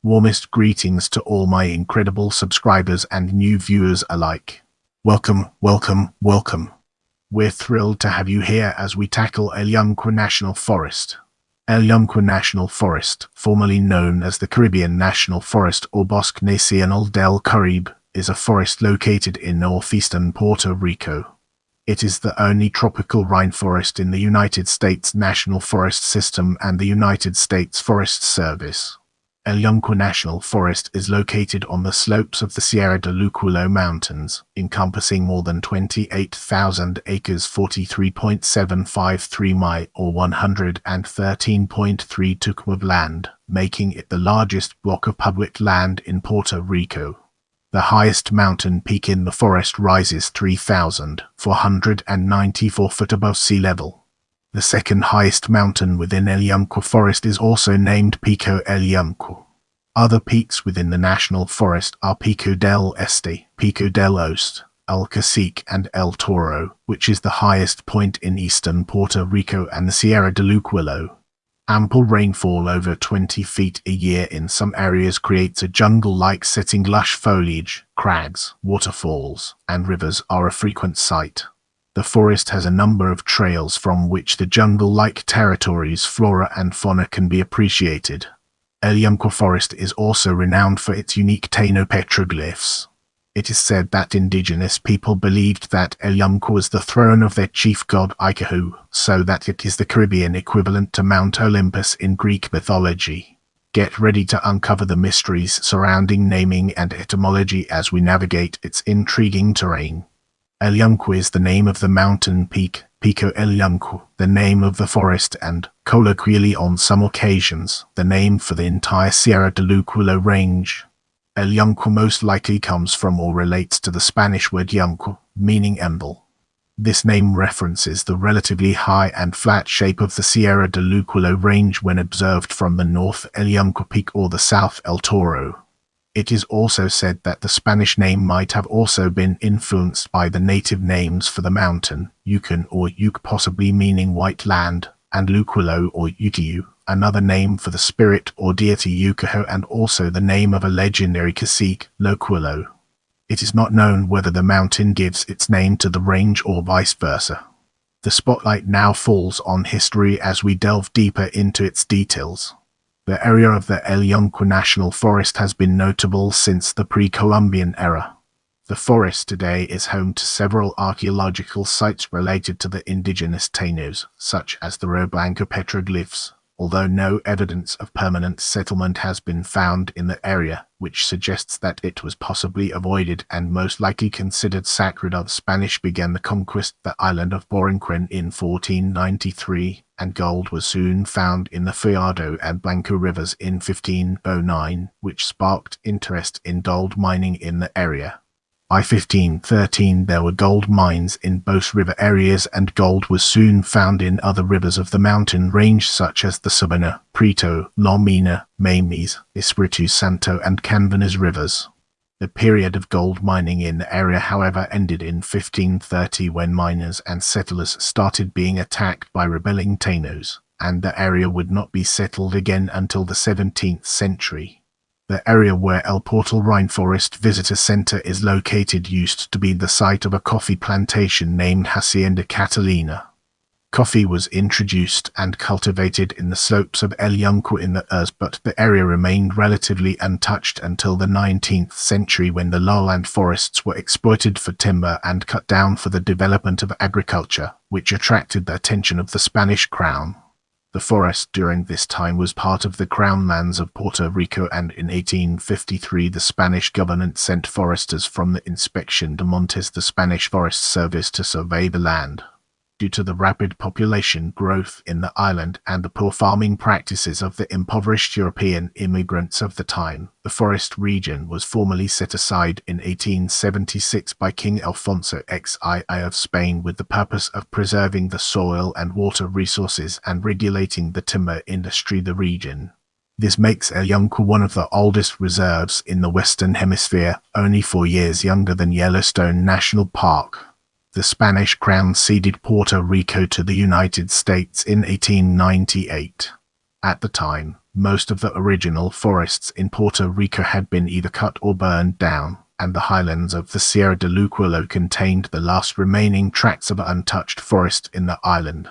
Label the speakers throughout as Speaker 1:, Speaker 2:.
Speaker 1: Warmest greetings to all my incredible subscribers and new viewers alike. Welcome, welcome, welcome. We're thrilled to have you here as we tackle El Yunque National Forest. El Yunque National Forest, formerly known as the Caribbean National Forest or Bosque Nacional del Caribe, is a forest located in northeastern Puerto Rico. It is the only tropical rainforest in the United States National Forest System and the United States Forest Service. El Yunque National Forest is located on the slopes of the Sierra de Luquillo Mountains, encompassing more than 28,000 acres 43.753 mi or 113.3 tucum of land, making it the largest block of public land in Puerto Rico. The highest mountain peak in the forest rises 3,494 feet above sea level. The second highest mountain within El Yunque Forest is also named Pico El Yunque. Other peaks within the national forest are Pico del Este, Pico del Oeste, El Cacique and El Toro, which is the highest point in eastern Puerto Rico, and the Sierra de Luquillo. Ample rainfall over 20 feet a year in some areas creates a jungle-like setting. Lush foliage, crags, waterfalls, and rivers are a frequent sight. The forest has a number of trails from which the jungle-like territory's flora and fauna can be appreciated. El Yunque Forest is also renowned for its unique Taino petroglyphs. It is said that indigenous people believed that El Yunque was the throne of their chief god Ikahu, so that it is the Caribbean equivalent to Mount Olympus in Greek mythology. Get ready to uncover the mysteries surrounding naming and etymology as we navigate its intriguing terrain. El Yunque is the name of the mountain peak, Pico El Yunque, the name of the forest, and, colloquially on some occasions, the name for the entire Sierra de Luquillo range. El Yunque most likely comes from or relates to the Spanish word yunque, meaning emerald. This name references the relatively high and flat shape of the Sierra de Luquillo range when observed from the north El Yunque Peak or the south El Toro. It is also said that the Spanish name might have also been influenced by the native names for the mountain, Yukon or Yuke, possibly meaning white land, and Luquillo or Yukiyu, another name for the spirit or deity Yukaho, and also the name of a legendary cacique, Loquillo. It is not known whether the mountain gives its name to the range or vice versa. The spotlight now falls on history as we delve deeper into its details. The area of the El Yunque National Forest has been notable since the pre-Columbian era. The forest today is home to several archaeological sites related to the indigenous Tainos, such as the Rio Blanco petroglyphs, although no evidence of permanent settlement has been found in the area, which suggests that it was possibly avoided and most likely considered sacred. The Spanish began the conquest of the island of Borinquen in 1493, and gold was soon found in the Fiado and Blanco rivers in 1509, which sparked interest in gold mining in the area. By 1513 there were gold mines in both river areas, and gold was soon found in other rivers of the mountain range such as the Sabana, Prieto, La Mina, Mames, Espiritu Santo and Canvanas rivers. The period of gold mining in the area however ended in 1530 when miners and settlers started being attacked by rebelling Tainos, and the area would not be settled again until the 17th century. The area where El Portal Rainforest Visitor Center is located used to be the site of a coffee plantation named Hacienda Catalina. Coffee was introduced and cultivated in the slopes of El Yunque in the earth, but the area remained relatively untouched until the 19th century when the lowland forests were exploited for timber and cut down for the development of agriculture, which attracted the attention of the Spanish crown. The forest during this time was part of the Crown lands of Puerto Rico, and in 1853 the Spanish government sent foresters from the Inspección de Montes, the Spanish Forest Service, to survey the land. Due to the rapid population growth in the island and the poor farming practices of the impoverished European immigrants of the time, the forest region was formally set aside in 1876 by King Alfonso XII of Spain with the purpose of preserving the soil and water resources and regulating the timber industry of the region. This makes El Yunque one of the oldest reserves in the Western Hemisphere, only 4 years younger than Yellowstone National Park. The Spanish Crown ceded Puerto Rico to the United States in 1898. At the time, Most of the original forests in Puerto Rico had been either cut or burned down, and the highlands of the Sierra de Luquillo contained the last remaining tracts of untouched forest in the island.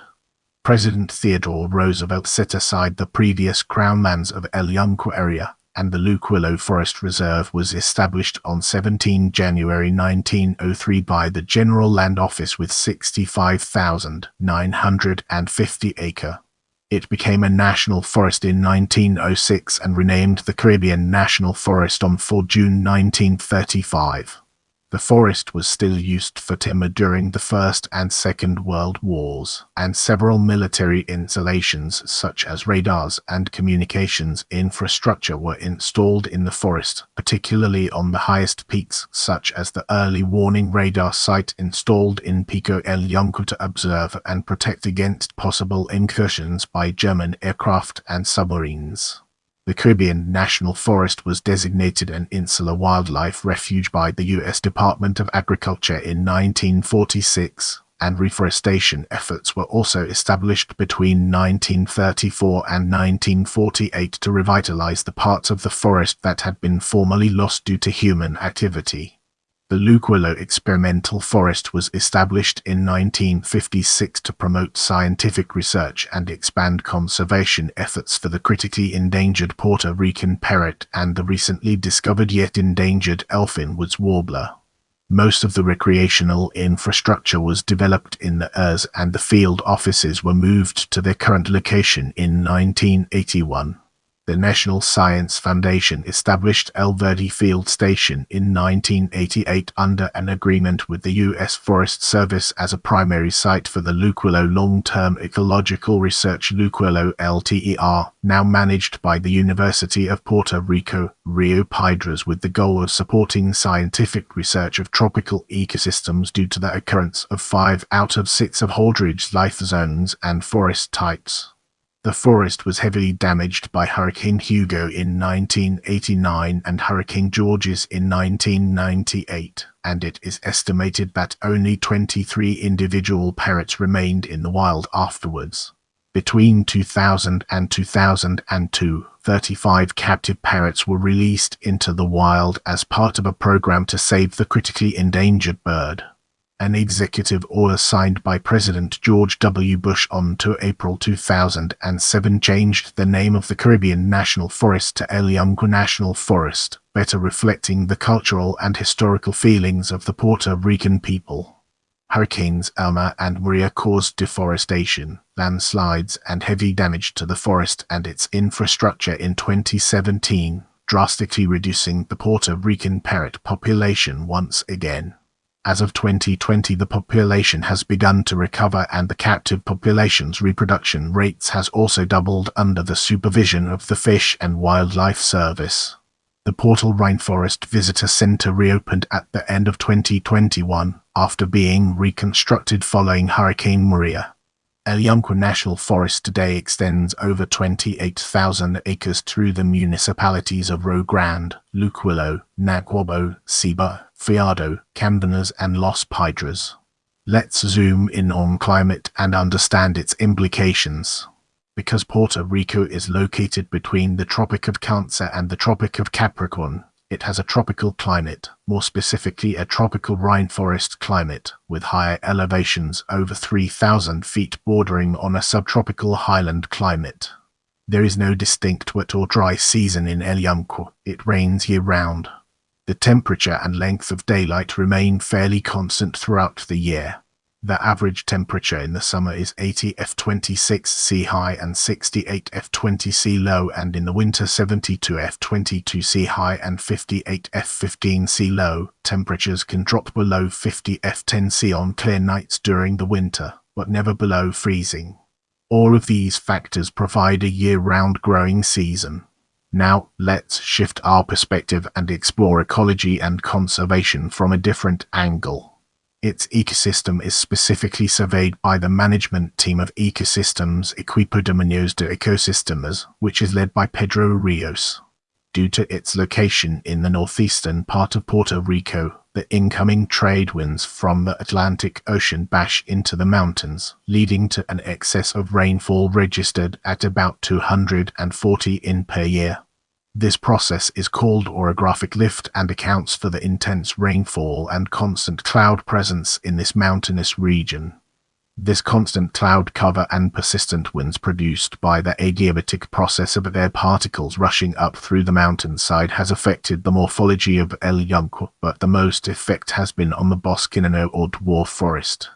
Speaker 1: President Theodore Roosevelt set aside the previous crown lands of El Yunque area, and the Luquillo Forest Reserve was established on 17 January 1903 by the General Land Office with 65,950 acres. It became a national forest in 1906 and renamed the Caribbean National Forest on 4 June 1935. The forest was still used for timber during the First and Second World Wars, and several military installations such as radars and communications infrastructure were installed in the forest, particularly on the highest peaks, such as the early warning radar site installed in Pico El Yunque to observe and protect against possible incursions by German aircraft and submarines. The Caribbean National Forest was designated an insular wildlife refuge by the U.S. Department of Agriculture in 1946, and reforestation efforts were also established between 1934 and 1948 to revitalize the parts of the forest that had been formerly lost due to human activity. The Luquillo Experimental Forest was established in 1956 to promote scientific research and expand conservation efforts for the critically endangered Puerto Rican parrot and the recently discovered yet endangered elfinwood's warbler. Most of the recreational infrastructure was developed in the ERS, and the field offices were moved to their current location in 1981. The National Science Foundation established El Verde Field Station in 1988 under an agreement with the U.S. Forest Service as a primary site for the Luquillo Long-Term Ecological Research Luquillo LTER, now managed by the University of Puerto Rico, Rio Piedras, with the goal of supporting scientific research of tropical ecosystems due to the occurrence of 5 out of 6 of Holdridge's life zones and forest types. The forest was heavily damaged by Hurricane Hugo in 1989 and Hurricane Georges in 1998, and it is estimated that only 23 individual parrots remained in the wild afterwards. Between 2000 and 2002, 35 captive parrots were released into the wild as part of a program to save the critically endangered bird. An executive order signed by President George W. Bush on April 2007 changed the name of the Caribbean National Forest to El Yunque National Forest, better reflecting the cultural and historical feelings of the Puerto Rican people. Hurricanes Irma and Maria caused deforestation, landslides, and heavy damage to the forest and its infrastructure in 2017, drastically reducing the Puerto Rican parrot population once again. As of 2020, the population has begun to recover and the captive population's reproduction rates has also doubled under the supervision of the Fish and Wildlife Service. The Portal Rainforest Visitor Center reopened at the end of 2021 after being reconstructed following Hurricane Maria. El Yunque National Forest today extends over 28,000 acres through the municipalities of Rio Grande, Luquillo, Naguabo, Ciba, Fiado, Camdenas, and Los Piedras. Let's zoom in on climate and understand its implications. Because Puerto Rico is located between the Tropic of Cancer and the Tropic of Capricorn, it has a tropical climate, more specifically a tropical rainforest climate, with higher elevations over 3,000 feet bordering on a subtropical highland climate. There is no distinct wet or dry season in El Yunque. It rains year-round. The temperature and length of daylight remain fairly constant throughout the year. The average temperature in the summer is 80 F26 C high and 68 F20 C low, and in the winter 72 F22 C high and 58 F15 C low. Temperatures can drop below 50 F10 C on clear nights during the winter, but never below freezing. All of these factors provide a year-round growing season. Now, let's shift our perspective and explore ecology and conservation from a different angle. Its ecosystem is specifically surveyed by the management team of Ecosystems Equipo Dominios de Ecosistemas, which is led by Pedro Rios. Due to its location in the northeastern part of Puerto Rico, The incoming trade winds from the Atlantic Ocean bash into the mountains, leading to an excess of rainfall registered at about 240 in per year. This process is called orographic lift and accounts for the intense rainfall and constant cloud presence in this mountainous region. This constant cloud cover and persistent winds produced by the adiabatic process of air particles rushing up through the mountainside has affected the morphology of El Yunque, but the most effect has been on the Bosque Nacional or dwarf forest.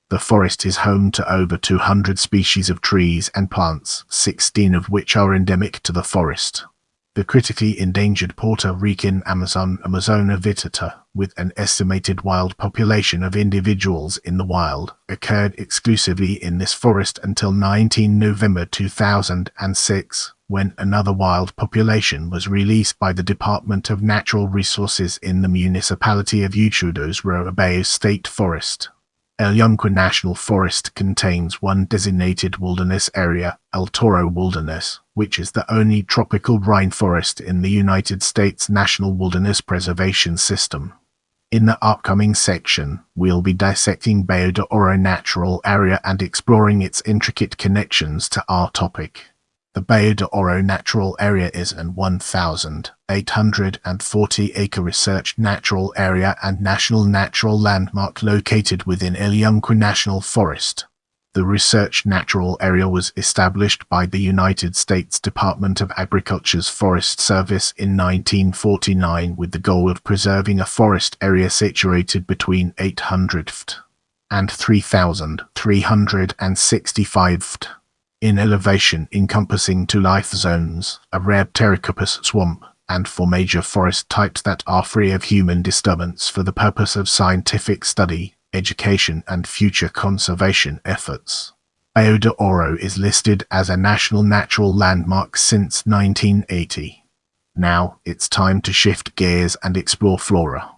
Speaker 1: The forest is home to over 200 species of trees and plants, 16 of which are endemic to the forest. The critically endangered Puerto Rican Amazona vittata, with an estimated wild population of individuals in the wild, occurred exclusively in this forest until 19 November 2006, when another wild population was released by the Department of Natural Resources in the municipality of Uchudo's Roabayo State Forest. El Yunque National Forest contains one designated wilderness area, El Toro Wilderness, which is the only tropical rainforest in the United States National Wilderness Preservation System. In the upcoming section, we'll be dissecting Bayo de Oro Natural Area and exploring its intricate connections to our topic. The Bayo de Oro Natural Area is an 1,840-acre research natural area and national natural landmark located within El Yunque National Forest. The research natural area was established by the United States Department of Agriculture's Forest Service in 1949 with the goal of preserving a forest area situated between 800 ft. and 3,365 ft. in elevation, encompassing 2 life zones, a rare pterocarpus swamp, and 4 major forest types that are free of human disturbance for the purpose of scientific study, education, and future conservation efforts. Bayo de Oro is listed as a national natural landmark since 1980. Now, it's time to shift gears and explore flora.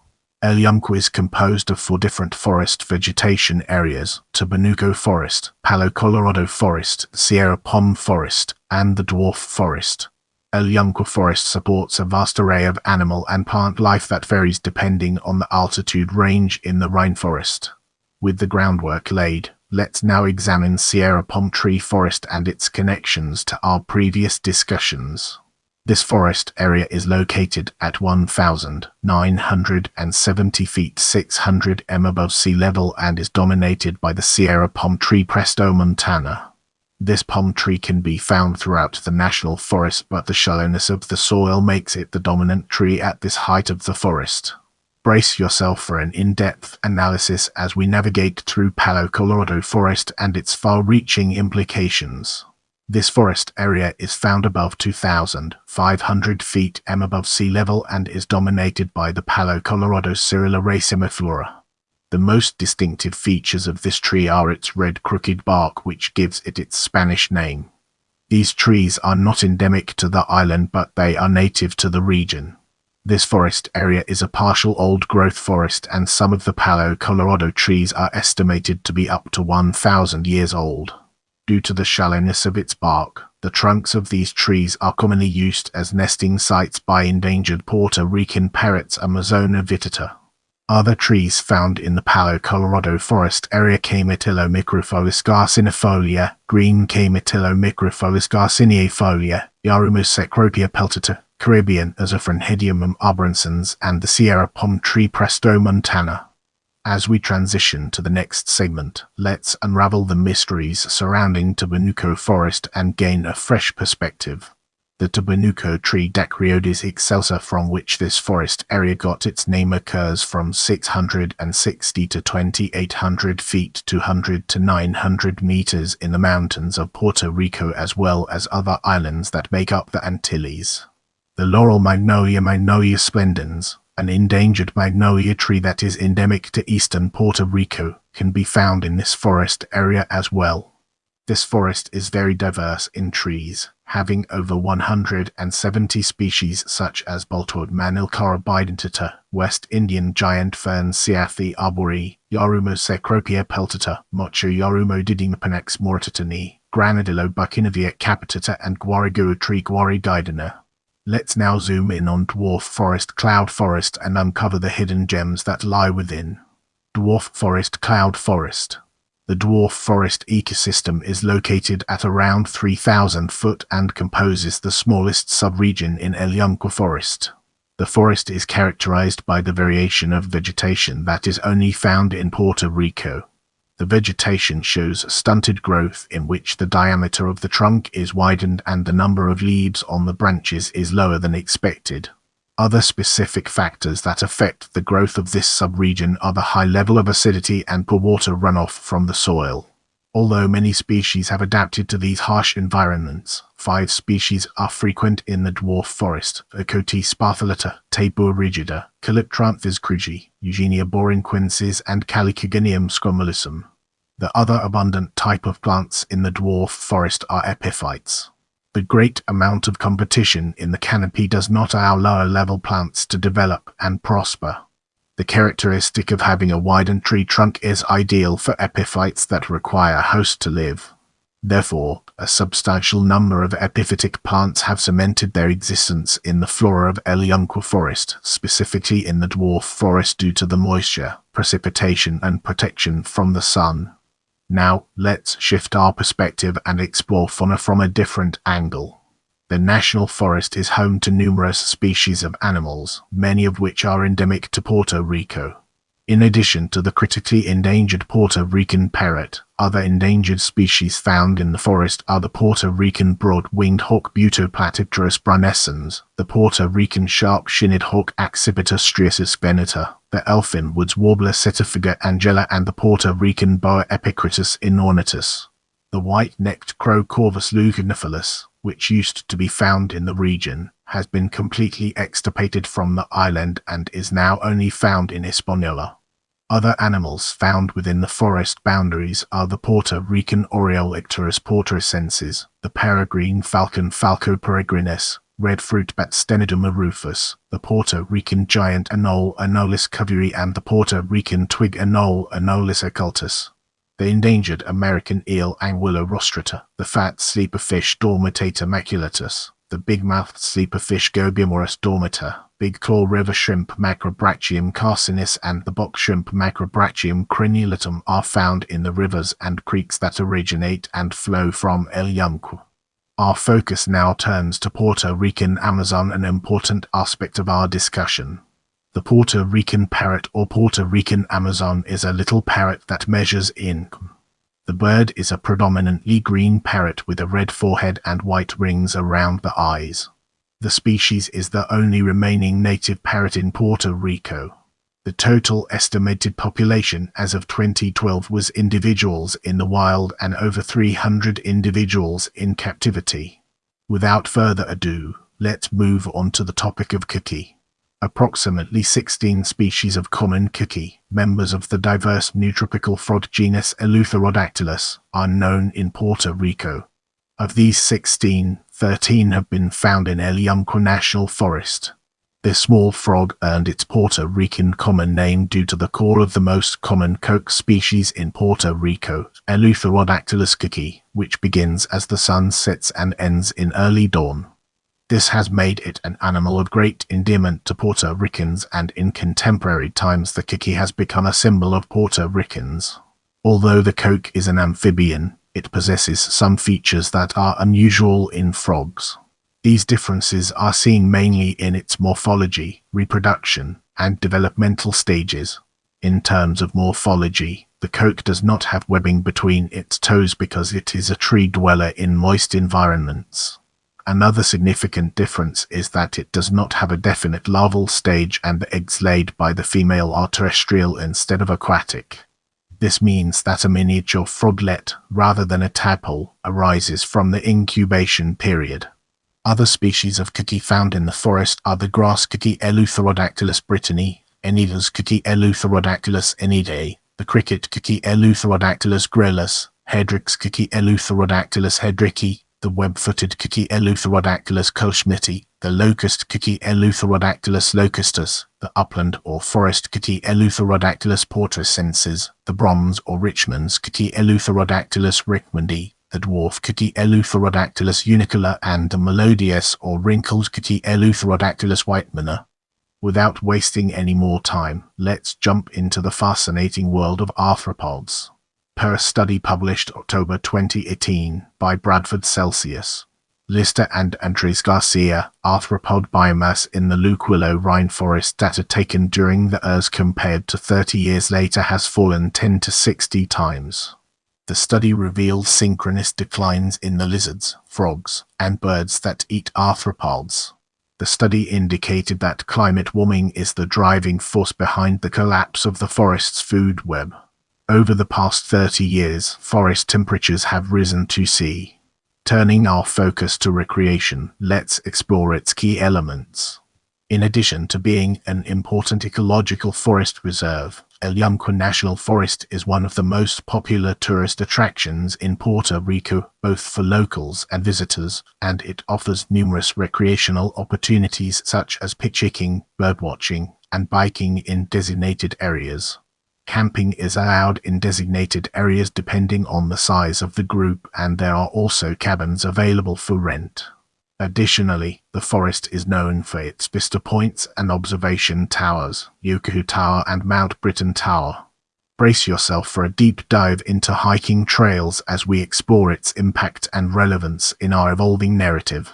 Speaker 1: El Yunque is composed of 4 different forest vegetation areas: Tabanuco Forest, Palo Colorado Forest, Sierra Palm Forest, and the Dwarf Forest. El Yunque Forest supports a vast array of animal and plant life that varies depending on the altitude range in the rainforest. With the groundwork laid, let's now examine Sierra Palm Tree Forest and its connections to our previous discussions. This forest area is located at 1,970 feet 600 m above sea level and is dominated by the Sierra palm tree Presto montana. This palm tree can be found throughout the national forest, but the shallowness of the soil makes it the dominant tree at this height of the forest. Brace yourself for an in-depth analysis as we navigate through Palo Colorado Forest and its far-reaching implications. This forest area is found above 2,500 feet above sea level and is dominated by the Palo Colorado Cyrilla racemiflora. The most distinctive features of this tree are its red crooked bark, which gives it its Spanish name. These trees are not endemic to the island, but they are native to the region. This forest area is a partial old-growth forest, and some of the Palo Colorado trees are estimated to be up to 1,000 years old. Due to the shallowness of its bark, the trunks of these trees are commonly used as nesting sites by endangered Puerto Rican parrots Amazona vittata. Other trees found in the Palo Colorado Forest area: Cametilomicrophilus garcinifolia, green Cametilomicrophilus garcineafolia, Yarumosecropia peltata, Caribbean Azophrynhedium arborescens, and the Sierra palm tree Presto montana. As we transition to the next segment, let's unravel the mysteries surrounding Tabanuco Forest and gain a fresh perspective. The Tabanuco tree Dacryodes excelsa, from which this forest area got its name, occurs from 660 to 2,800 feet 200 to 900 meters in the mountains of Puerto Rico, as well as other islands that make up the Antilles. The laurel Magnolia splendens, an endangered magnolia tree that is endemic to eastern Puerto Rico, can be found in this forest area as well. This forest is very diverse in trees, having over 170 species such as Boltwood Manilcara bidentata, West Indian giant fern Ciathe arbori, Yarumosecropia peltata, Mocho Yarumodidimapanax moritani, Granadillo buccinavia capitata, and Guarigua tree Guarigidina. Let's now zoom in on dwarf forest, cloud forest, and uncover the hidden gems that lie within. Dwarf forest, cloud forest. The dwarf forest ecosystem is located at around 3,000 foot and composes the smallest subregion in El Yunque Forest. The forest is characterized by the variation of vegetation that is only found in Puerto Rico. The vegetation shows stunted growth in which the diameter of the trunk is widened and the number of leaves on the branches is lower than expected. Other specific factors that affect the growth of this subregion are the high level of acidity and poor water runoff from the soil. Although many species have adapted to these harsh environments, 5 species are frequent in the dwarf forest: Acotis sparthalata, Tabor rigida, Calyptranthus krugi, Eugenia borinquensis, and Calicogonium squamolusum. The other abundant type of plants in the dwarf forest are epiphytes. The great amount of competition in the canopy does not allow lower-level plants to develop and prosper. The characteristic of having a widened tree trunk is ideal for epiphytes that require a host to live. Therefore, a substantial number of epiphytic plants have cemented their existence in the flora of El Yunque Forest, specifically in the dwarf forest due to the moisture, precipitation, and protection from the sun. Now, let's shift our perspective and explore fauna from a different angle. The National Forest is home to numerous species of animals, many of which are endemic to Puerto Rico. In addition to the critically endangered Puerto Rican parrot, other endangered species found in the forest are the Puerto Rican broad-winged hawk Butoplatipterus brunescens, the Puerto Rican sharp-shinned hawk Accipiter striatus venata, the elfin woods warbler Setafiga angela, and the Puerto Rican boa epicritus inornatus. The white-necked crow Corvus leuconophilus, which used to be found in the region, has been completely extirpated from the island and is now only found in Hispaniola. Other animals found within the forest boundaries are the Puerto Rican oriole Icterus portoricensis, the peregrine falcon Falco peregrinus, red fruit bat Stenodoma rufus, the Puerto Rican giant anole Anolis coveri, and the Puerto Rican twig anole Anolis occultus. The endangered American eel Anguilla rostrata, the fat sleeper fish Dormitata maculatus, the big-mouthed sleeper fish Gobiomorus dormita, big claw river shrimp Macrobrachium carcinis, and the box shrimp Macrobrachium crenulatum are found in the rivers and creeks that originate and flow from El Yunque. Our focus now turns to Puerto Rican Amazon, an important aspect of our discussion. The Puerto Rican parrot or Puerto Rican Amazon is a little parrot that measures in. The bird is a predominantly green parrot with a red forehead and white rings around the eyes. The species is the only remaining native parrot in Puerto Rico. The total estimated population as of 2012 was individuals in the wild and over 300 individuals in captivity. Without further ado, let's move on to the topic of kiki. Approximately 16 species of common kiki, members of the diverse neotropical frog genus Eleutherodactylus, are known in Puerto Rico. Of these 16, 13 have been found in El Yunque National Forest. This small frog earned its Puerto Rican common name due to the call of the most common coq species in Puerto Rico, Eleutherodactylus kiki, which begins as the sun sets and ends in early dawn. This has made it an animal of great endearment to Puerto Ricans, and in contemporary times the kiki has become a symbol of Puerto Ricans. Although the coq is an amphibian, it possesses some features that are unusual in frogs. These differences are seen mainly in its morphology, reproduction, and developmental stages. In terms of morphology, the coq does not have webbing between its toes because it is a tree dweller in moist environments. Another significant difference is that it does not have a definite larval stage, and the eggs laid by the female are terrestrial instead of aquatic. This means that a miniature froglet, rather than a tadpole, arises from the incubation period. Other species of kiki found in the forest are the grass kiki Eleutherodactylus brittany, Enida's kiki Eleutherodactylus enidae, the cricket kiki Eleutherodactylus grellus, Hedrick's kiki Eleutherodactylus hedricki, the web-footed kiki Eleutherodactylus colschmidti, the locust kiki Eleutherodactylus locustus, the upland or forest kiki Eleutherodactylus portoricensis, the bronze or Richmond's kiki Eleutherodactylus richmondi, the dwarf kitty Eleutherodactylus unicolor and the melodious or wrinkled kitty Eleutherodactylus whitemana. Without wasting any more time, let's jump into the fascinating world of arthropods. Per a study published October 2018 by Bradford Celsius, Lister and Andres Garcia, arthropod biomass in the Luquillo rainforest data taken during the ERS compared to 30 years later has fallen 10 to 60 times. The study revealed synchronous declines in the lizards, frogs, and birds that eat arthropods. The study indicated that climate warming is the driving force behind the collapse of the forest's food web. Over the past 30 years, forest temperatures have risen to sea. Turning our focus to recreation, let's explore its key elements. In addition to being an important ecological forest reserve, El Yunque National Forest is one of the most popular tourist attractions in Puerto Rico, both for locals and visitors, and it offers numerous recreational opportunities such as picnicking, birdwatching, and biking in designated areas. Camping is allowed in designated areas depending on the size of the group, and there are also cabins available for rent. Additionally, the forest is known for its vista points and observation towers, Yunque Tower and Mount Britain Tower. Brace yourself for a deep dive into hiking trails as we explore its impact and relevance in our evolving narrative.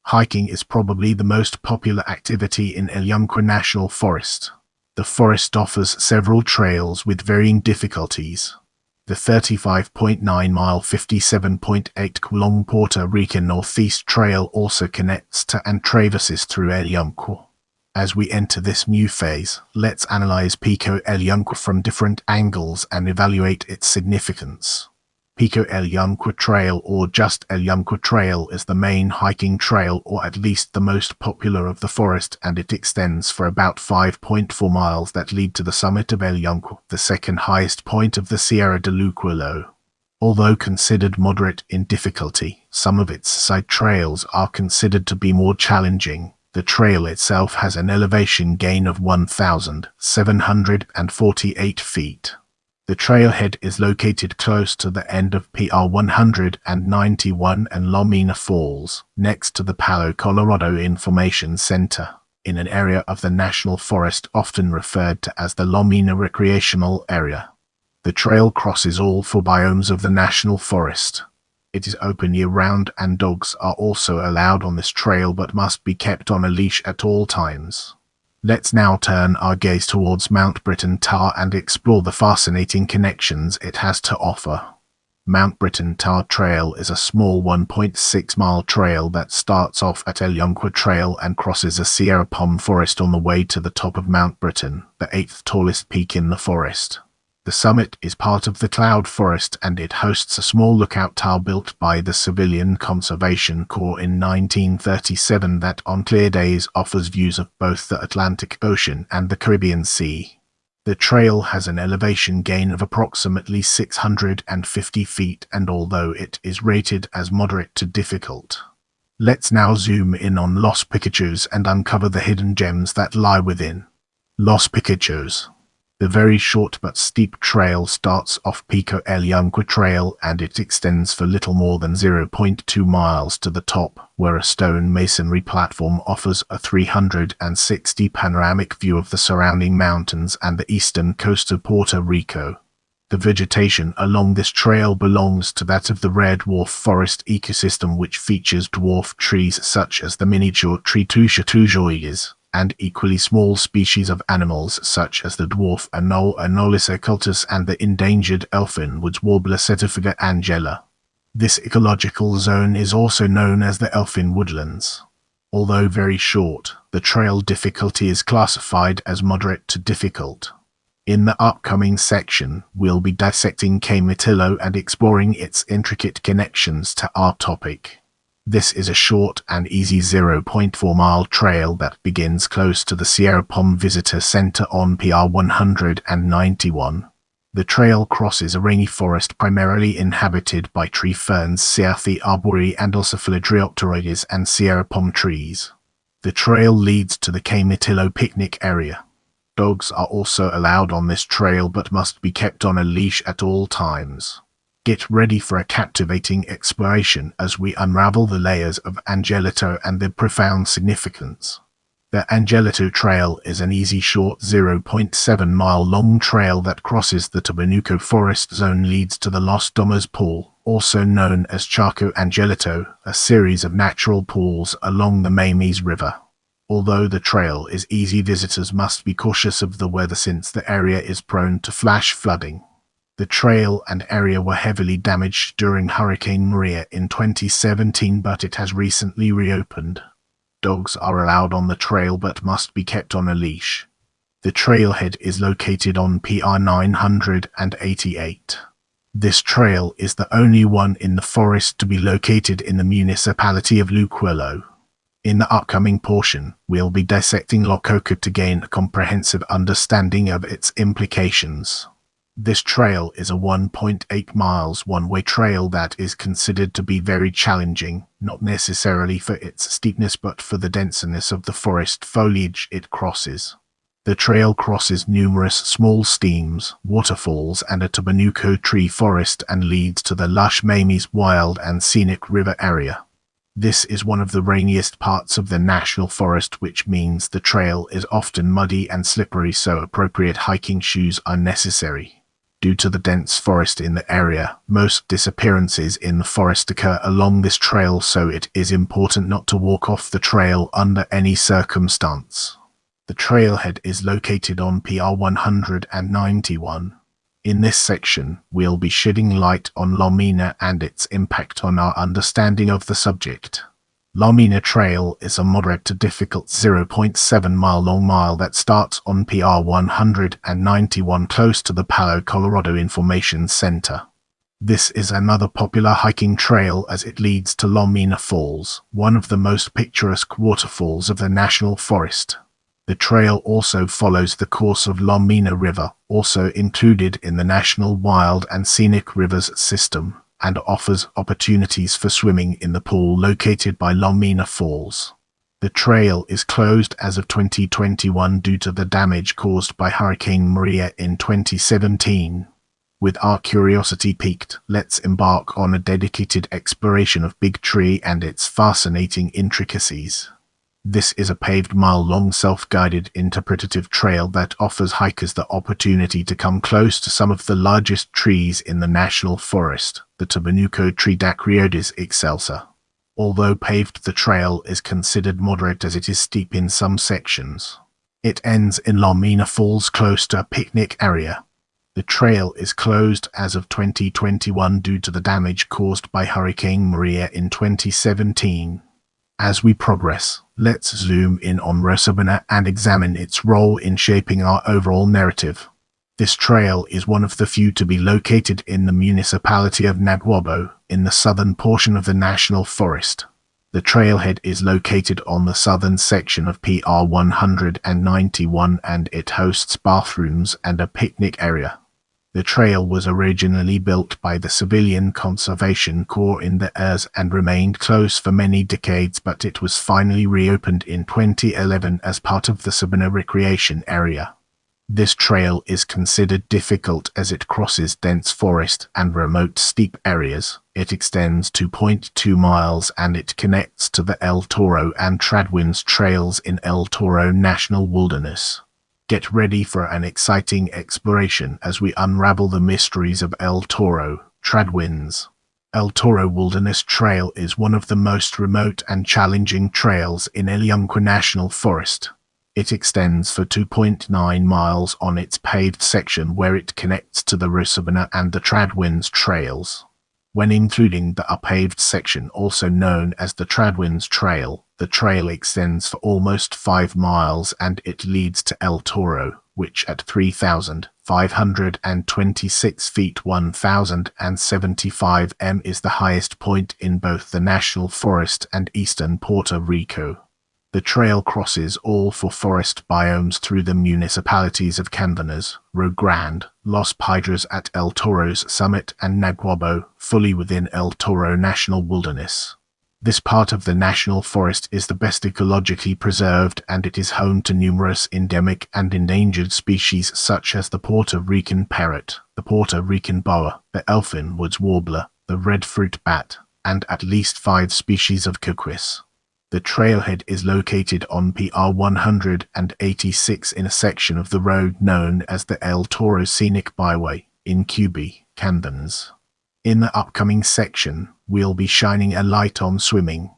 Speaker 1: Hiking is probably the most popular activity in El Yunque National Forest. The forest offers several trails with varying difficulties. The 35.9-mile 57.8-long Puerto Rican Northeast Trail also connects to and traverses through El Yunque. As we enter this new phase, let's analyze Pico El Yunque from different angles and evaluate its significance. Pico El Yunque Trail, or just El Yunque Trail, is the main hiking trail, or at least the most popular of the forest, and it extends for about 5.4 miles that lead to the summit of El Yunque, the second highest point of the Sierra de Luquillo. Although considered moderate in difficulty, some of its side trails are considered to be more challenging. The trail itself has an elevation gain of 1,748 feet. The trailhead is located close to the end of PR 191 and Lomina Falls, next to the Palo Colorado Information Center, in an area of the National Forest often referred to as the Lomina Recreational Area. The trail crosses all four biomes of the National Forest. It is open year-round, and dogs are also allowed on this trail but must be kept on a leash at all times. Let's now turn our gaze towards Mount Britain Tower and explore the fascinating connections it has to offer. Mount Britain Tower Trail is a small 1.6-mile trail that starts off at El Yunque Trail and crosses a Sierra palm forest on the way to the top of Mount Britain, the 8th tallest peak in the forest. The summit is part of the Cloud Forest, and it hosts a small lookout tower built by the Civilian Conservation Corps in 1937 that on clear days offers views of both the Atlantic Ocean and the Caribbean Sea. The trail has an elevation gain of approximately 650 feet, and although it is rated as moderate to difficult. Let's now zoom in on Los Picachos and uncover the hidden gems that lie within. Los Picachos. The very short but steep trail starts off Pico El Yunque Trail, and it extends for little more than 0.2 miles to the top, where a stone masonry platform offers a 360 panoramic view of the surrounding mountains and the eastern coast of Puerto Rico. The vegetation along this trail belongs to that of the rare dwarf forest ecosystem, which features dwarf trees such as the miniature tree tujoyes, and equally small species of animals such as the dwarf Anolis occultus and the endangered elfin woods warbler Setophaga angela. This ecological zone is also known as the Elfin Woodlands. Although very short, the trail difficulty is classified as moderate to difficult. In the upcoming section, we'll be dissecting Camitillo and exploring its intricate connections to our topic. This is a short and easy 0.4-mile trail that begins close to the Sierra Palm Visitor Center on PR 191. The trail crosses a rainforest primarily inhabited by tree ferns, Cyathea arborea and also Philodryopteroides and Sierra palm trees. The trail leads to the Camitillo picnic area. Dogs are also allowed on this trail but must be kept on a leash at all times. Get ready for a captivating exploration as we unravel the layers of Angelito and their profound significance. The Angelito Trail is an easy, short 0.7-mile-long trail that crosses the Tabanuco Forest Zone, leads to the Los Domos Pool, also known as Chaco Angelito, a series of natural pools along the Mamies River. Although the trail is easy, visitors must be cautious of the weather since the area is prone to flash flooding. The trail and area were heavily damaged during Hurricane Maria in 2017, but it has recently reopened. Dogs are allowed on the trail but must be kept on a leash. The trailhead is located on PR 988. This trail is the only one in the forest to be located in the municipality of Luquillo. In the upcoming portion, we'll be dissecting Lococo to gain a comprehensive understanding of its implications. This trail is a 1.8 miles one-way trail that is considered to be very challenging, not necessarily for its steepness but for the denseness of the forest foliage it crosses. The trail crosses numerous small streams, waterfalls and a Tabanuco tree forest and leads to the lush Mamies wild and scenic river area. This is one of the rainiest parts of the national forest, which means the trail is often muddy and slippery, so appropriate hiking shoes are necessary. Due to the dense forest in the area, most disappearances in the forest occur along this trail, so it is important not to walk off the trail under any circumstance. The trailhead is located on PR 191. In this section, we'll be shedding light on La Mina and its impact on our understanding of the subject. La Mina Trail is a moderate to difficult 0.7-mile-long mile that starts on PR 191 close to the Palo Colorado Information Center. This is another popular hiking trail as it leads to La Mina Falls, one of the most picturesque waterfalls of the national forest. The trail also follows the course of La Mina River, also included in the National Wild and Scenic Rivers system, and offers opportunities for swimming in the pool located by La Mina Falls. The trail is closed as of 2021 due to the damage caused by Hurricane Maria in 2017. With our curiosity piqued, let's embark on a dedicated exploration of Big Tree and its fascinating intricacies. This is a paved mile-long self-guided interpretative trail that offers hikers the opportunity to come close to some of the largest trees in the national forest, the Tabanuco tree Dacryodes excelsa. Although paved, the trail is considered moderate as it is steep in some sections. It ends in La Mina Falls close to a picnic area. The trail is closed as of 2021 due to the damage caused by Hurricane Maria in 2017. As we progress, let's zoom in on Rosabona and examine its role in shaping our overall narrative. This trail is one of the few to be located in the municipality of Naguabo, in the southern portion of the national forest. The trailhead is located on the southern section of PR 191 and it hosts bathrooms and a picnic area. The trail was originally built by the Civilian Conservation Corps in the years and remained closed for many decades, but it was finally reopened in 2011 as part of the Sabana Recreation Area. This trail is considered difficult as it crosses dense forest and remote steep areas. It extends 2.2 miles and it connects to the El Toro and Tradwinds trails in El Toro National Wilderness. Get ready for an exciting exploration as we unravel the mysteries of El Toro, Tradwinds. El Toro Wilderness Trail is one of the most remote and challenging trails in El Yunque National Forest. It extends for 2.9 miles on its paved section where it connects to the Rosabona and the Tradwinds trails. When including the unpaved section, also known as the Tradwinds Trail, the trail extends for almost 5 miles and it leads to El Toro, which at 3,526 feet 1,075 m is the highest point in both the National Forest and eastern Puerto Rico. The trail crosses all 4 forest biomes through the municipalities of Cambanas, Rio Grande, Los Piedras at El Toro's summit and Naguabo, fully within El Toro National Wilderness. This part of the national forest is the best ecologically preserved, and it is home to numerous endemic and endangered species such as the Puerto Rican parrot, the Puerto Rican boa, the elfin woods warbler, the red fruit bat, and at least 5 species of cuquis. The trailhead is located on PR 186 in a section of the road known as the El Toro Scenic Byway in Cuby, Candons. In the upcoming section, we'll be shining a light on swimming.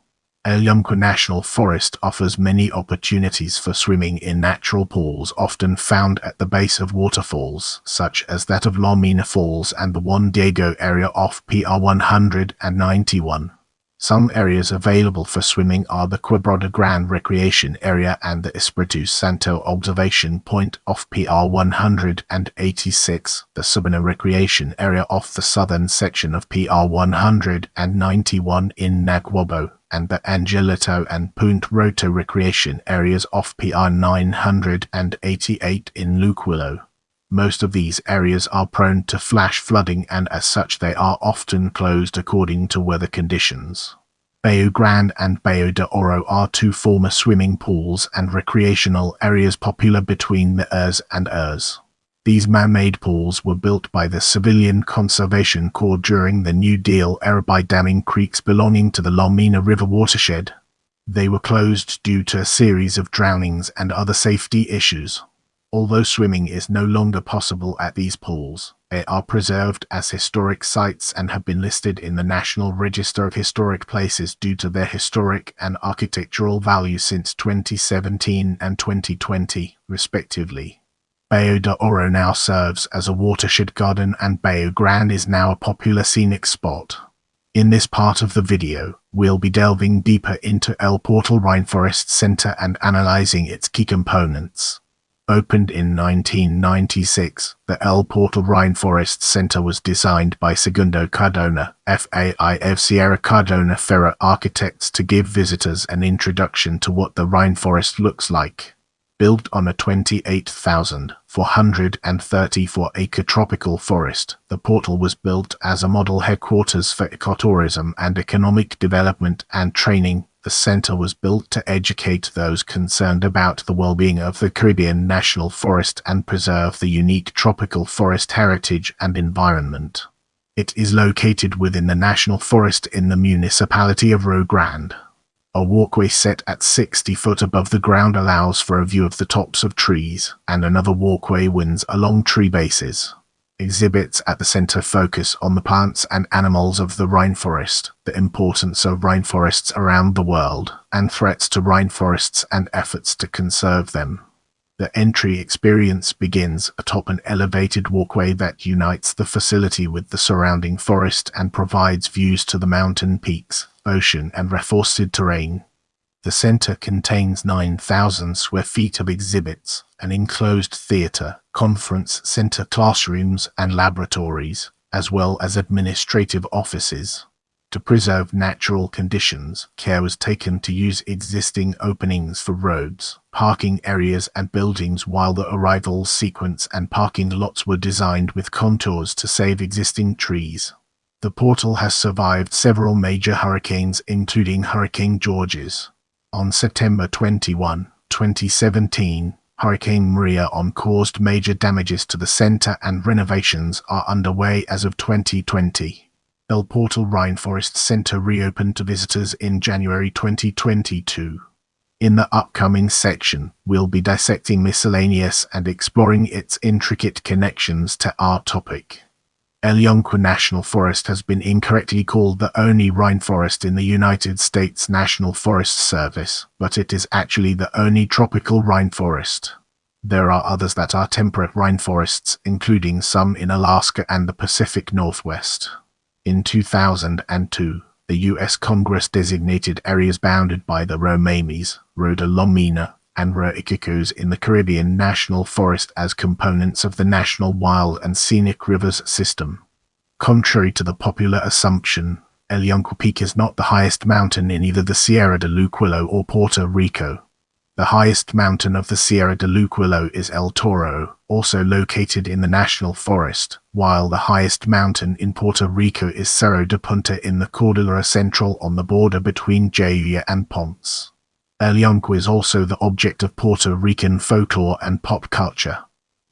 Speaker 1: El Yunque National Forest offers many opportunities for swimming in natural pools often found at the base of waterfalls, such as that of Lomina Falls and the Juan Diego area off PR 191. Some areas available for swimming are the Quebrada Grande Recreation Area and the Espiritu Santo Observation Point off PR 186, the Sabana Recreation Area off the southern section of PR 191 in Naguabo, and the Angelito and Punta Roto Recreation Areas off PR 988 in Luquillo. Most of these areas are prone to flash flooding, and as such they are often closed according to weather conditions. Bayo Grande and Bayo de Oro are 2 former swimming pools and recreational areas popular between the Urs and Urs. These man-made pools were built by the Civilian Conservation Corps during the New Deal era by damming creeks belonging to the Lomina River watershed. They were closed due to a series of drownings and other safety issues. Although swimming is no longer possible at these pools, they are preserved as historic sites and have been listed in the National Register of Historic Places due to their historic and architectural value since 2017 and 2020, respectively. Bayo de Oro now serves as a watershed garden, and Bayo Grande is now a popular scenic spot. In this part of the video, we'll be delving deeper into El Portal Rainforest Center and analyzing its key components. Opened in 1996, the El Portal Rainforest Center was designed by Segundo Cardona, FAIF Sierra Cardona Ferrer Architects, to give visitors an introduction to what the rainforest looks like. Built on a 28,434-acre tropical forest, the portal was built as a model headquarters for ecotourism and economic development and training. The center was built to educate those concerned about the well-being of the Caribbean National Forest and preserve the unique tropical forest heritage and environment. It is located within the National Forest in the municipality of Rio Grande. A walkway set at 60 foot above the ground allows for a view of the tops of trees, and another walkway winds along tree bases. Exhibits at the center focus on the plants and animals of the rainforest, the importance of rainforests around the world, and threats to rainforests and efforts to conserve them. The entry experience begins atop an elevated walkway that unites the facility with the surrounding forest and provides views to the mountain peaks, ocean, and reforested terrain. The center contains 9,000 square feet of exhibits, an enclosed theater, conference center, classrooms, and laboratories, as well as administrative offices. To preserve natural conditions, care was taken to use existing openings for roads, parking areas, and buildings, while the arrival sequence and parking lots were designed with contours to save existing trees. The portal has survived several major hurricanes, including Hurricane Georges. On September 21, 2017, Hurricane Maria caused major damages to the center, and renovations are underway as of 2020. El Portal Rainforest Center reopened to visitors in January 2022. In the upcoming section, we'll be dissecting miscellaneous and exploring its intricate connections to our topic. El Yunque National Forest has been incorrectly called the only rainforest in the United States National Forest Service, but it is actually the only tropical rainforest. There are others that are temperate rainforests, including some in Alaska and the Pacific Northwest. In 2002, the U.S. Congress designated areas bounded by the Rio Mamis, Rio de Lomina, and Rio Iquitos in the Caribbean National Forest as components of the National Wild and Scenic Rivers System. Contrary to the popular assumption, El Yunque Peak is not the highest mountain in either the Sierra de Luquillo or Puerto Rico. The highest mountain of the Sierra de Luquillo is El Toro, also located in the National Forest, while the highest mountain in Puerto Rico is Cerro de Punta in the Cordillera Central on the border between Jaya and Ponce. El Yunque is also the object of Puerto Rican folklore and pop culture.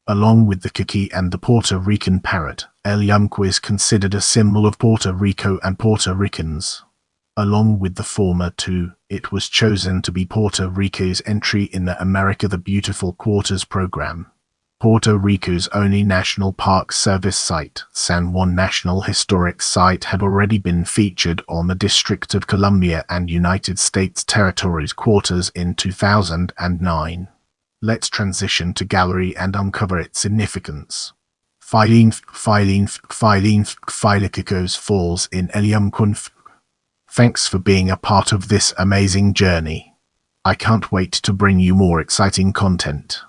Speaker 1: Along with the kiki and the Puerto Rican parrot, El Yunque is considered a symbol of Puerto Rico and Puerto Ricans. Along with the former two, it was chosen to be Puerto Rico's entry in the America the Beautiful Quarters program. Puerto Rico's only National Park Service site, San Juan National Historic Site, had already been featured on the District of Columbia and United States Territories quarters in 2009. Let's transition to gallery and uncover its significance. Filicicos Falls in El Yunque. Thanks for being a part of this amazing journey. I can't wait to bring you more exciting content.